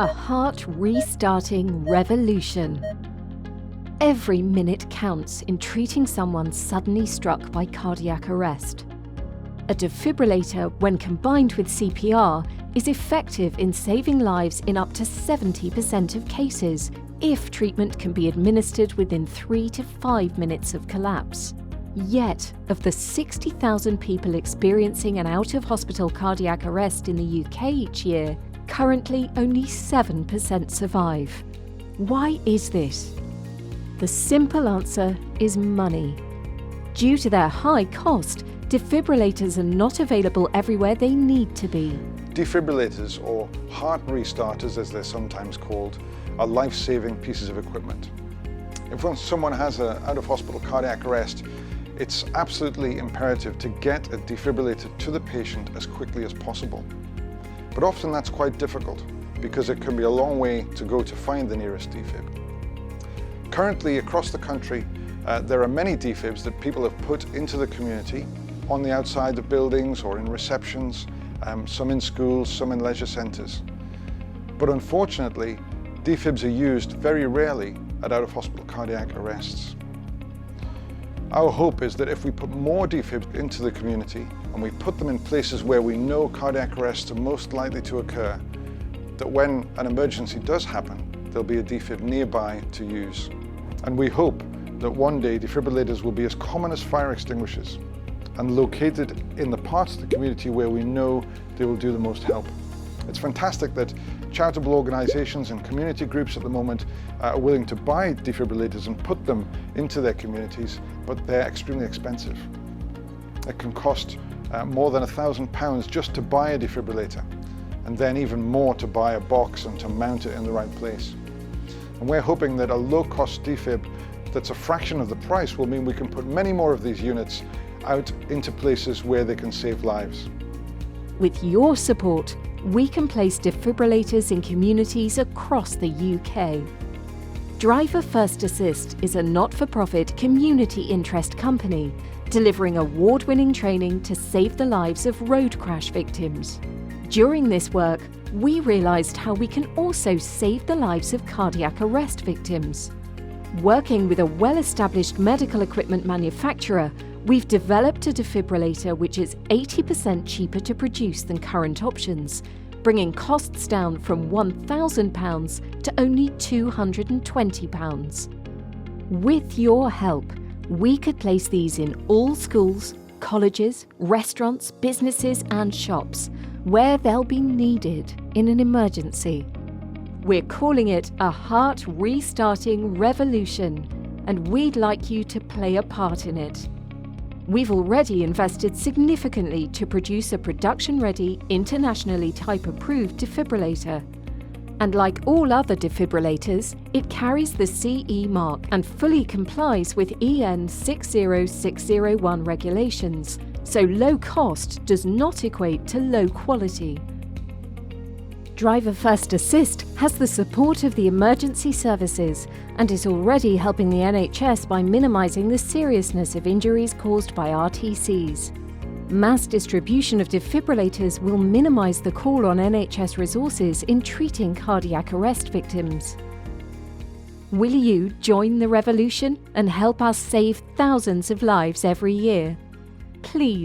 A heart restarting revolution. Every minute counts in treating someone suddenly struck by cardiac arrest. A defibrillator, when combined with CPR, is effective in saving lives in up to 70% of cases if treatment can be administered within 3 to 5 minutes of collapse. Yet, of the 60,000 people experiencing an out-of-hospital cardiac arrest in the UK each year, currently only 7% survive. Why is this? The simple answer is money. Due to their high cost, defibrillators are not available everywhere they need to be. Defibrillators, or heart restarters as they're sometimes called, are life-saving pieces of equipment. If someone has an out-of-hospital cardiac arrest, it's absolutely imperative to get a defibrillator to the patient as quickly as possible. But often that's quite difficult because it can be a long way to go to find the nearest defib. Currently across the country, there are many defibs that people have put into the community on the outside of buildings or in receptions, some in schools, some in leisure centres. But unfortunately, defibs are used very rarely at out-of-hospital cardiac arrests. Our hope is that if we put more defibs into the community and we put them in places where we know cardiac arrests are most likely to occur, that when an emergency does happen, there'll be a defib nearby to use. And we hope that one day defibrillators will be as common as fire extinguishers and located in the parts of the community where we know they will do the most help. It's fantastic that charitable organisations and community groups at the moment are willing to buy defibrillators and put them into their communities, but they're extremely expensive. It can cost more than £1,000 just to buy a defibrillator, and then even more to buy a box and to mount it in the right place. And we're hoping that a low-cost defib that's a fraction of the price will mean we can put many more of these units out into places where they can save lives. With your support, we can place defibrillators in communities across the UK. Driver First Assist is a not-for-profit community interest company delivering award-winning training to save the lives of road crash victims. During this work, we realised how we can also save the lives of cardiac arrest victims. Working with a well-established medical equipment manufacturer, we've developed a defibrillator which is 80% cheaper to produce than current options, bringing costs down from £1,000 to only £220. With your help, we could place these in all schools, colleges, restaurants, businesses and shops, where they'll be needed in an emergency. We're calling it a heart restarting revolution, and we'd like you to play a part in it. We've already invested significantly to produce a production-ready, internationally type-approved defibrillator. And like all other defibrillators, it carries the CE mark and fully complies with EN 60601 regulations, so low cost does not equate to low quality. Driver First Assist has the support of the emergency services and is already helping the NHS by minimising the seriousness of injuries caused by RTCs. Mass distribution of defibrillators will minimise the call on NHS resources in treating cardiac arrest victims. Will you join the revolution and help us save thousands of lives every year? Please